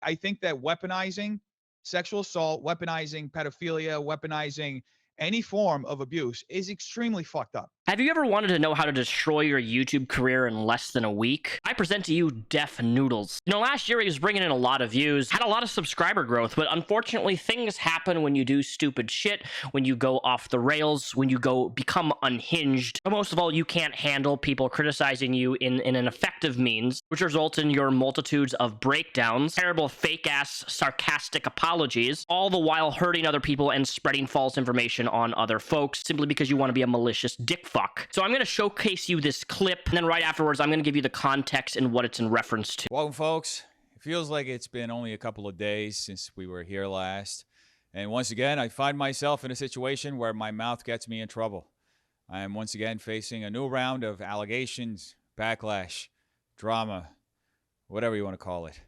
I think that weaponizing sexual assault, weaponizing pedophilia, weaponizing any form of abuse is extremely fucked up. Have you ever wanted to know how to destroy your YouTube career in less than a week? I present to you Def Noodles. You know, last year he was bringing in a lot of views, had a lot of subscriber growth, but unfortunately things happen when you do stupid shit, when you go off the rails, when you go become unhinged. But most of all, you can't handle people criticizing you in an effective means, which results in your multitudes of breakdowns, terrible fake-ass sarcastic apologies, all the while hurting other people and spreading false information on other folks simply because you want to be a malicious dick fuck. So I'm going to showcase you this clip, and then right afterwards, I'm going to give you the context and what it's in reference to. Welcome, folks. It feels like it's been only a couple of days since we were here last. And once again, I find myself in a situation where my mouth gets me in trouble. I am once again facing a new round of allegations, backlash, drama, whatever you want to call it.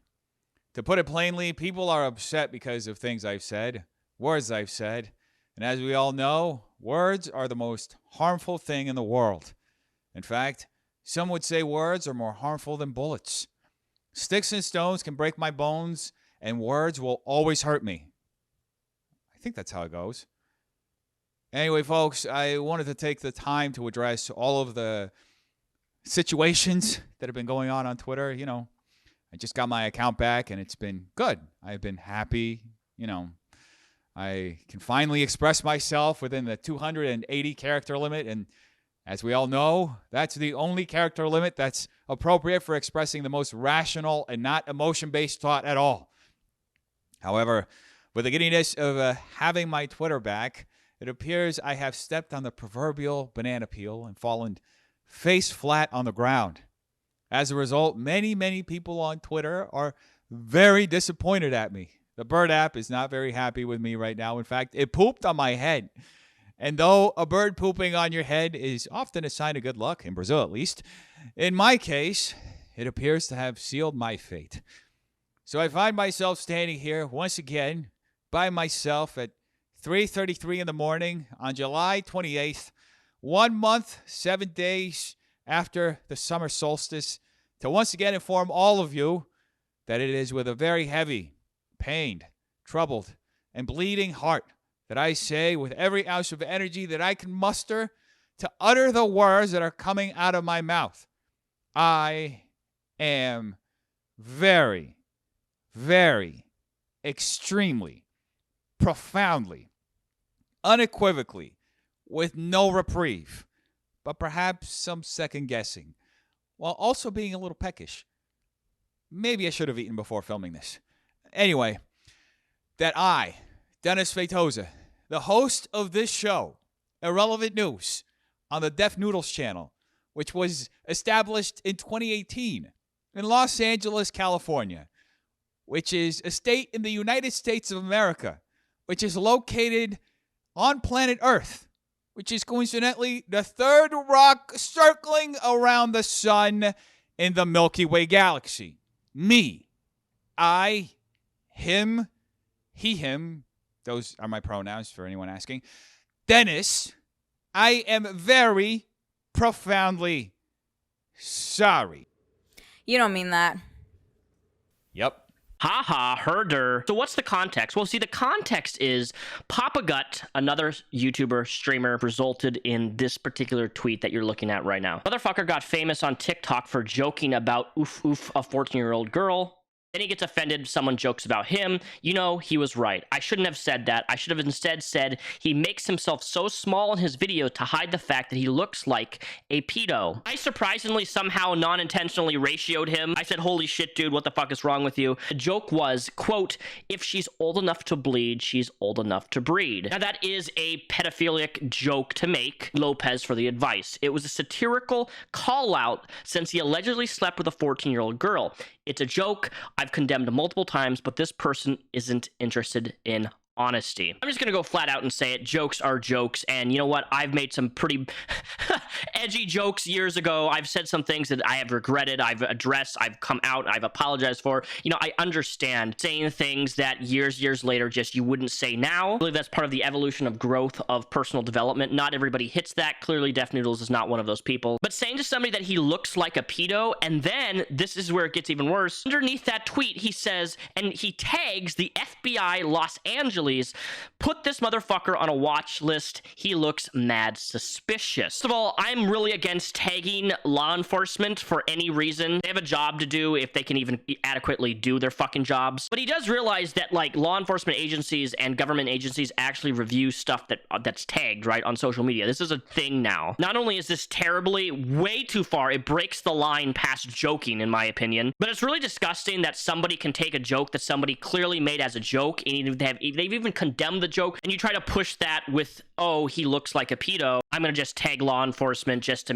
To put it plainly, people are upset because of things I've said, words I've said. And as we all know, words are the most harmful thing in the world. In fact, some would say words are more harmful than bullets. Sticks and stones can break my bones, and words will always hurt me. I think that's how it goes. Anyway, folks, I wanted to take the time to address all of the situations that have been going on Twitter. You know, I just got my account back, and it's been good. I've been happy, you know. I can finally express myself within the 280 character limit, and as we all know, that's the only character limit that's appropriate for expressing the most rational and not emotion-based thought at all. However, with the giddiness of having my Twitter back, it appears I have stepped on the proverbial banana peel and fallen face flat on the ground. As a result, many people on Twitter are very disappointed at me. The bird app is not very happy with me right now. In fact, it pooped on my head. And though a bird pooping on your head is often a sign of good luck, in Brazil at least, in my case, it appears to have sealed my fate. So I find myself standing here once again by myself at 3:33 in the morning on July 28th, 1 month, 7 days after the summer solstice, to once again inform all of you that it is with a very heavy, pained, troubled, and bleeding heart that I say with every ounce of energy that I can muster to utter the words that are coming out of my mouth. I am very, extremely, profoundly, unequivocally, with no reprieve, but perhaps some second guessing, while also being a little peckish. Maybe I should have eaten before filming this. Anyway, that I, Dennis Feitosa, the host of this show, Irrelevant News, on the Def Noodles channel, which was established in 2018 in Los Angeles, California, which is a state in the United States of America, which is located on planet Earth, which is coincidentally the third rock circling around the sun in the Milky Way galaxy. Me, I, him, he, him, those are my pronouns for anyone asking. Dennis, I am very profoundly sorry. You don't mean that. Yep. Haha, herder. So what's the context? Well, see, the context is Papa Gut, another YouTuber, streamer, resulted in this particular tweet that you're looking at right now. Motherfucker got famous on TikTok for joking about oof, a 14-year-old girl. Then he gets offended, someone jokes about him. You know, he was right. I shouldn't have said that. I should have instead said he makes himself so small in his video to hide the fact that he looks like a pedo. I surprisingly somehow non-intentionally ratioed him. I said, holy shit, dude, what the fuck is wrong with you? The joke was, quote, if she's old enough to bleed, she's old enough to breed. Now that is a pedophilic joke to make. Lopez for the advice. It was a satirical call out since he allegedly slept with a 14-year-old girl. It's a joke I've condemned multiple times, but this person isn't interested in honesty. I'm just gonna go flat out and say it. Jokes are jokes, and you know what? I've made some pretty edgy jokes years ago. I've said some things that I have regretted, I've addressed, I've come out, I've apologized for. You know, I understand saying things that years later just you wouldn't say now. I believe that's part of the evolution of growth of personal development. Not everybody hits that. Clearly, Def Noodles is not one of those people. But saying to somebody that he looks like a pedo, and then this is where it gets even worse. Underneath that tweet, he says, and he tags the FBI Los Angeles, put this motherfucker on a watch list. He looks mad suspicious. First of all, I'm really against tagging law enforcement for any reason. They have a job to do if they can even adequately do their fucking jobs. But he does realize that like law enforcement agencies and government agencies actually review stuff that's tagged, right, on social media. This is a thing now. Not only is this terribly way too far, it breaks the line past joking, in my opinion, but it's really disgusting that somebody can take a joke that somebody clearly made as a joke, and they've even condemned the joke, and you try to push that with, oh, he looks like a pedo. I'm gonna just tag law enforcement just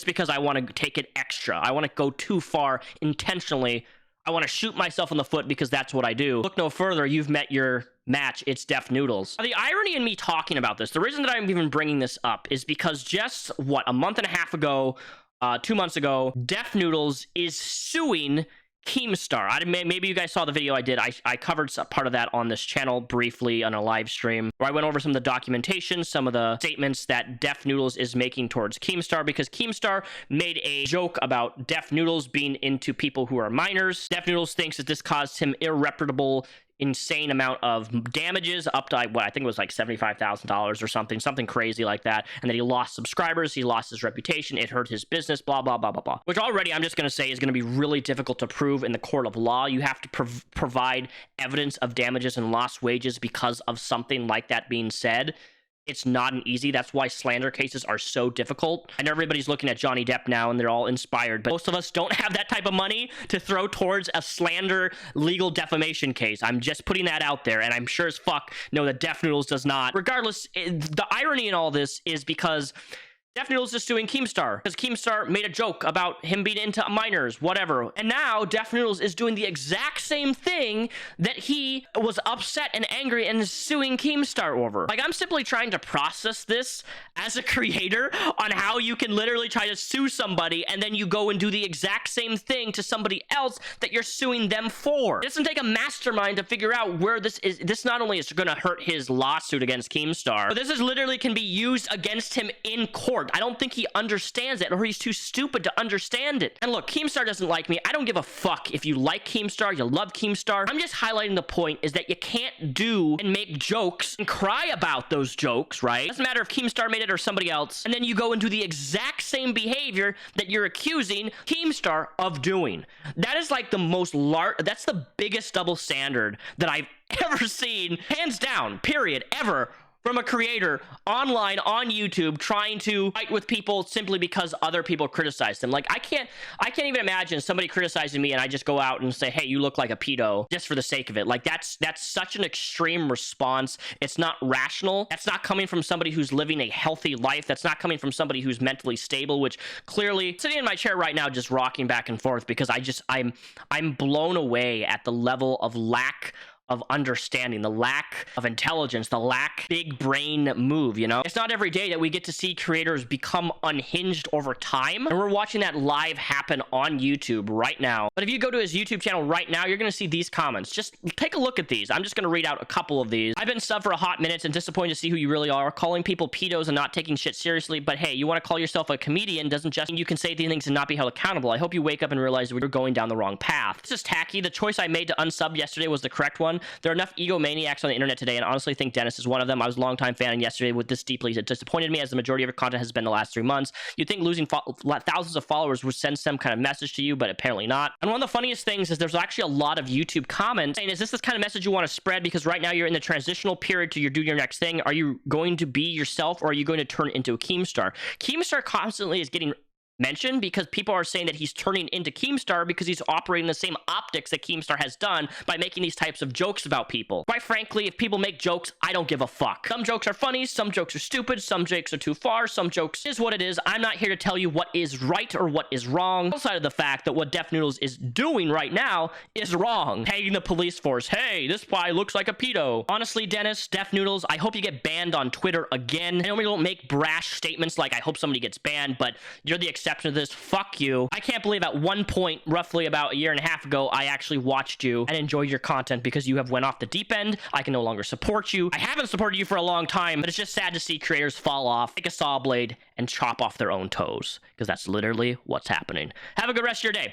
because I want to take it extra. I want to go too far intentionally. I want to shoot myself in the foot because that's what I do. Look no further. You've met your match. It's Def Noodles. Now, the irony in me talking about this, the reason that I'm even bringing this up is because just what, a month and a half ago, 2 months ago, Def Noodles is suing Keemstar. Maybe you guys saw the video I did. I covered part of that on this channel briefly on a live stream where I went over some of the documentation, some of the statements that Def Noodles is making towards Keemstar, because Keemstar made a joke about Def Noodles being into people who are minors. Def Noodles thinks that this caused him irreparable, insane amount of damages, up to what I think it was like $75,000 or something crazy like that, and that he lost subscribers, he lost his reputation, it hurt his business, blah blah blah blah blah, which already I'm just going to say is going to be really difficult to prove in the court of law. You have to provide evidence of damages and lost wages because of something like that being said. It's not an easy. That's why slander cases are so difficult. I know everybody's looking at Johnny Depp now and they're all inspired, but most of us don't have that type of money to throw towards a slander legal defamation case. I'm just putting that out there, and I'm sure as fuck know that Def Noodles does not. Regardless, the irony in all this is because Def Noodles is suing Keemstar because Keemstar made a joke about him being into minors, whatever. And now Def Noodles is doing the exact same thing that he was upset and angry and is suing Keemstar over. Like, I'm simply trying to process this as a creator on how you can literally try to sue somebody and then you go and do the exact same thing to somebody else that you're suing them for. It doesn't take a mastermind to figure out where this is. This not only is going to hurt his lawsuit against Keemstar, but this is literally can be used against him in court. I don't think he understands it, or he's too stupid to understand it. And look, Keemstar doesn't like me. I don't give a fuck if you like Keemstar, you love Keemstar. I'm just highlighting the point is that you can't do and make jokes and cry about those jokes, right? Doesn't matter if Keemstar made it or somebody else, and then you go and do the exact same behavior that you're accusing Keemstar of doing. That is like the most that's the biggest double standard that I've ever seen, hands down, period, ever, from a creator online on YouTube trying to fight with people simply because other people criticize them. Like, I can't even imagine somebody criticizing me and I just go out and say, hey, you look like a pedo, just for the sake of it. Like, that's such an extreme response. It's not rational. That's not coming from somebody who's living a healthy life. That's not coming from somebody who's mentally stable, which clearly, sitting in my chair right now just rocking back and forth because I'm blown away at the level of lack of understanding, the lack of intelligence, the lack big brain move, you know? It's not every day that we get to see creators become unhinged over time, and we're watching that live happen on YouTube right now. But if you go to his YouTube channel right now, you're gonna see these comments. Just take a look at these. I'm just gonna read out a couple of these. I've been sub for a hot minute and disappointed to see who you really are, calling people pedos and not taking shit seriously, but hey, you wanna call yourself a comedian doesn't just mean you can say these things and not be held accountable. I hope you wake up and realize we're going down the wrong path. This is tacky. The choice I made to unsub yesterday was the correct one. There are enough egomaniacs on the internet today, and honestly think Dennis is one of them. I was a longtime fan, and yesterday with this deeply, it disappointed me as the majority of your content has been the last 3 months. You'd think losing thousands of followers would send some kind of message to you, but apparently not. And one of the funniest things is there's actually a lot of YouTube comments saying, is this kind of message you want to spread? Because right now you're in the transitional period to do your next thing. Are you going to be yourself, or are you going to turn into a Keemstar? Keemstar constantly is getting mention, because people are saying that he's turning into Keemstar because he's operating the same optics that Keemstar has done by making these types of jokes about people. Quite frankly, if people make jokes, I don't give a fuck. Some jokes are funny, some jokes are stupid, some jokes are too far, some jokes is what it is. I'm not here to tell you what is right or what is wrong, outside of the fact that what Def Noodles is doing right now is wrong. Tagging the police force, hey, this guy looks like a pedo. Honestly, Dennis, Def Noodles, I hope you get banned on Twitter again. I know we don't make brash statements like I hope somebody gets banned, but you're the exception to this. Fuck you. I can't believe at one point, roughly about a year and a half ago, I actually watched you and enjoyed your content because you have went off the deep end. I can no longer support you. I haven't supported you for a long time, but it's just sad to see creators fall off, take a saw blade, and chop off their own toes, because that's literally what's happening. Have a good rest of your day.